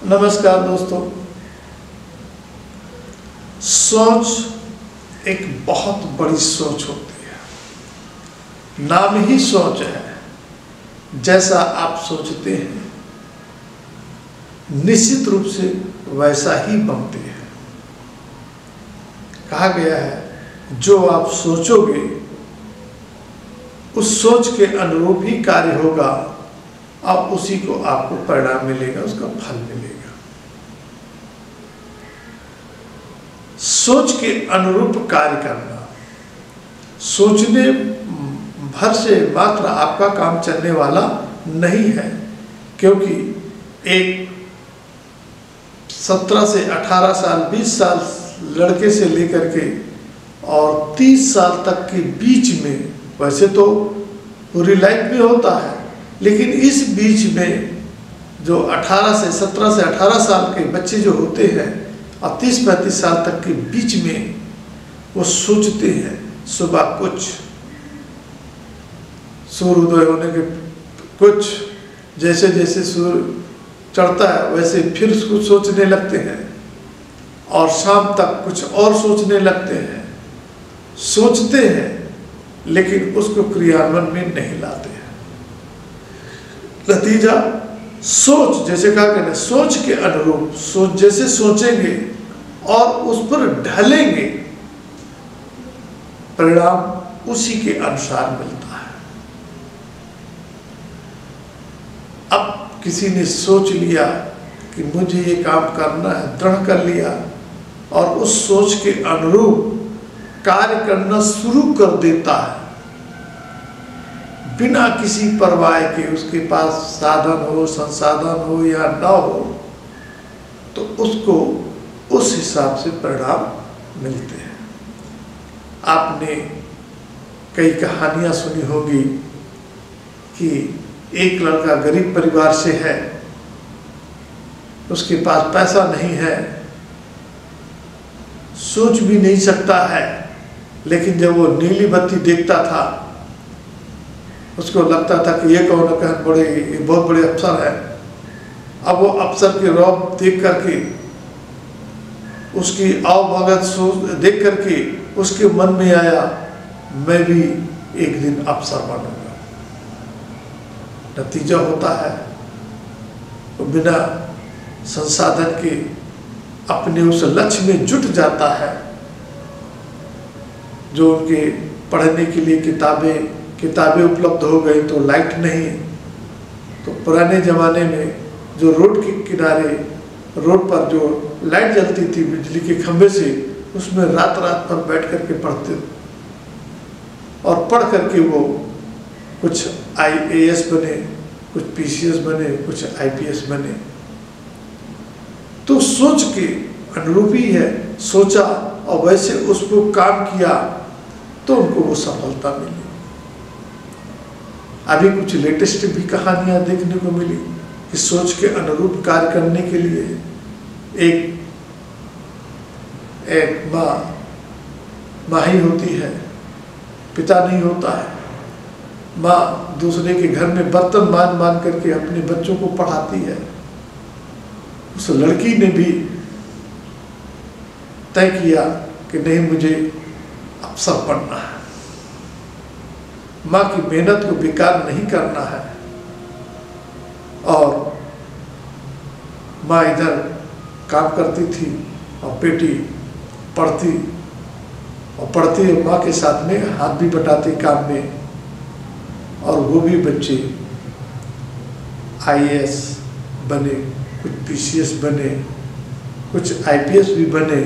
नमस्कार दोस्तों। सोच एक बहुत बड़ी सोच होती है। नाम ही सोच है। जैसा आप सोचते हैं निश्चित रूप से वैसा ही बनते हैं। कहा गया है जो आप सोचोगे उस सोच के अनुरूप ही कार्य होगा और उसी को आपको परिणाम मिलेगा, उसका फल मिलेगा। सोच के अनुरूप कार्य करना, सोचने भर से मात्र आपका काम चलने वाला नहीं है, क्योंकि एक 17 से 18 साल 20 साल लड़के से लेकर के और 30 साल तक के बीच में, वैसे तो पूरी लाइफ में होता है, लेकिन इस बीच में जो 17 से 18 साल के बच्चे जो होते हैं और 30-35 साल तक के बीच में वो सोचते हैं। सुबह कुछ, सूर्योदय होने के कुछ, जैसे जैसे सूर्य चढ़ता है वैसे फिर उसको सोचने लगते हैं और शाम तक कुछ और सोचने लगते हैं। सोचते हैं लेकिन उसको क्रियान्वयन में नहीं लाते हैं। नतीजा सोच, जैसे कहा गया, सोच के अनुरूप, सोच जैसे सोचेंगे और उस पर ढलेंगे, परिणाम उसी के अनुसार मिलता है। अब किसी ने सोच लिया कि मुझे ये काम करना है, दृढ़ कर लिया और उस सोच के अनुरूप कार्य करना शुरू कर देता है बिना किसी परवाह के। उसके पास साधन हो, संसाधन हो या ना हो, तो उसको उस हिसाब से परिणाम मिलते हैं। आपने कई कहानियां सुनी होगी कि एक लड़का गरीब परिवार से है, उसके पास पैसा नहीं है, सोच भी नहीं सकता है, लेकिन जब वो नीली बत्ती देखता था उसको लगता था कि ये कौन न बड़े, ये बहुत बड़े अफसर है। अब वो अफसर के रौब देख करके, उसकी आओ भगत सोच देख करके उसके मन में आया, मैं भी एक दिन अफसर बनूंगा। नतीजा होता है वो बिना संसाधन के अपने उस लक्ष्य में जुट जाता है। जो उनके पढ़ने के लिए किताबें उपलब्ध हो गई तो लाइट नहीं, तो पुराने ज़माने में जो रोड के किनारे, रोड पर जो लाइट जलती थी बिजली के खंभे से, उसमें रात रात भर बैठ करके पढ़ते और पढ़ करके वो कुछ IAS बने, कुछ PCS बने, कुछ IPS बने। तो सोच के अनुरूप ही है, सोचा और वैसे उस पर काम किया तो उनको वो सफलता मिली। अभी कुछ लेटेस्ट भी कहानियां देखने को मिली कि सोच के अनुरूप कार्य करने के लिए एक माँ ही होती है, पिता नहीं होता है। माँ दूसरे के घर में बर्तन मान करके अपने बच्चों को पढ़ाती है। उस लड़की ने भी तय किया कि नहीं, मुझे अफसर बनना है, माँ की मेहनत को बेकार नहीं करना है। और माँ इधर काम करती थी और बेटी पढ़ती और माँ के साथ में हाथ भी बटाती काम में। और वो भी बच्चे IAS बने, कुछ PCS बने, कुछ IPS भी बने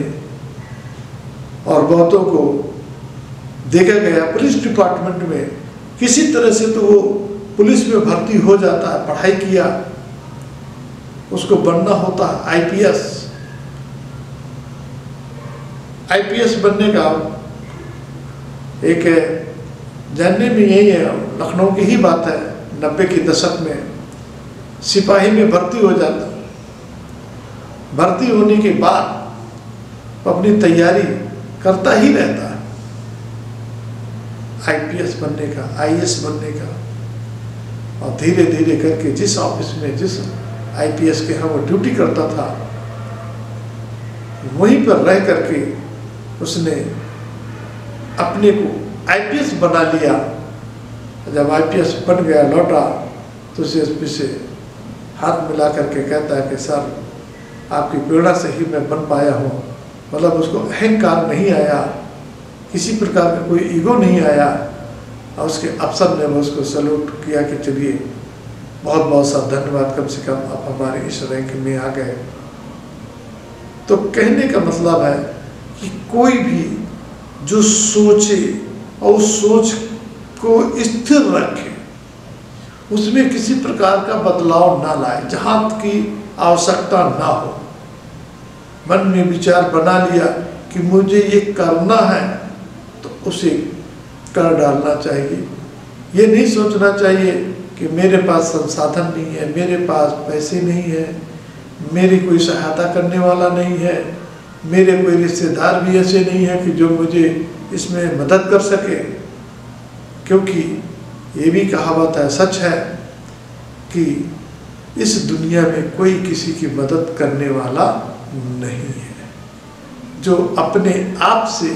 और बहुतों को देखा गया पुलिस डिपार्टमेंट में। किसी तरह से तो वो पुलिस में भर्ती हो जाता है, पढ़ाई किया, उसको बनना होता है IPS बनने का एक जानने में यही है, लखनऊ की ही बात है, 90 के दशक में सिपाही में भर्ती हो जाता। भर्ती होने के बाद अपनी तैयारी करता ही रहता है IPS बनने का, IAS बनने का, और धीरे धीरे करके जिस ऑफिस में, जिस आईपीएस के यहाँ वो ड्यूटी करता था, वहीं पर रह करके उसने अपने को आईपीएस बना लिया। जब आईपीएस बन गया, लौटा तो सीएसपी से हाथ मिला करके कहता है कि सर आपकी प्रेरणा से ही मैं बन पाया हूँ। मतलब उसको अहंकार नहीं आया, किसी प्रकार का कोई ईगो नहीं आया, और उसके अफसर ने वो उसको सैल्यूट किया कि चलिए बहुत बहुत सा धन्यवाद, कम से कम आप हमारे इस रैंक में आ गए। तो कहने का मतलब है कि कोई भी जो सोचे और उस सोच को स्थिर रखे, उसमें किसी प्रकार का बदलाव ना लाए जहाँ की आवश्यकता ना हो। मन में विचार बना लिया कि मुझे ये करना है तो उसे कर डालना चाहिए। ये नहीं सोचना चाहिए कि मेरे पास संसाधन नहीं है, मेरे पास पैसे नहीं है, मेरी कोई सहायता करने वाला नहीं है, मेरे कोई रिश्तेदार भी ऐसे नहीं है कि जो मुझे इसमें मदद कर सके। क्योंकि ये भी कहावत है, सच है कि इस दुनिया में कोई किसी की मदद करने वाला नहीं है। जो अपने आप से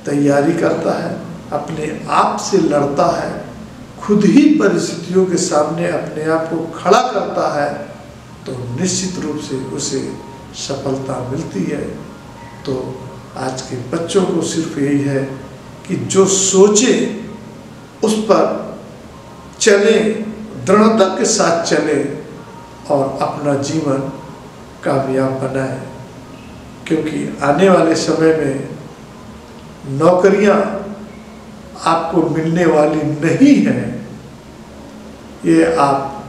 तैयारी करता है, अपने आप से लड़ता है, खुद ही परिस्थितियों के सामने अपने आप को खड़ा करता है, तो निश्चित रूप से उसे सफलता मिलती है। तो आज के बच्चों को सिर्फ यही है कि जो सोचे उस पर चले, दृढ़ता के साथ चले और अपना जीवन कामयाब बनाए। क्योंकि आने वाले समय में नौकरियां आपको मिलने वाली नहीं है, ये आप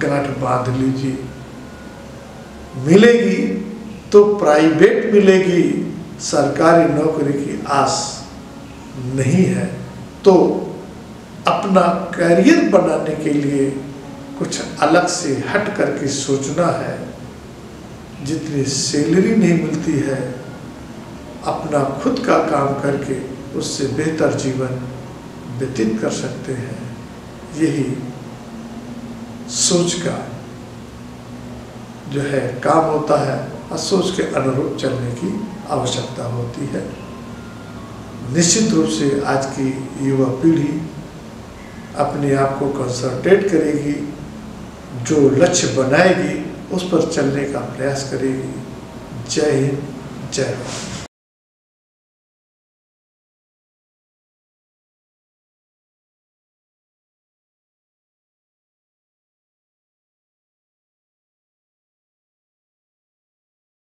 गांठ बांध लीजिए। मिलेगी तो प्राइवेट मिलेगी, सरकारी नौकरी की आस नहीं है। तो अपना करियर बनाने के लिए कुछ अलग से हट करके सोचना है। जितनी सैलरी नहीं मिलती है, अपना खुद का काम करके उससे बेहतर जीवन व्यतीत कर सकते हैं। यही सोच का जो है काम होता है, और सोच के अनुरूप चलने की आवश्यकता होती है। निश्चित रूप से आज की युवा पीढ़ी अपने आप को कंसंट्रेट करेगी, जो लक्ष्य बनाएगी उस पर चलने का प्रयास करेगी। जय हिंद, जय भारत।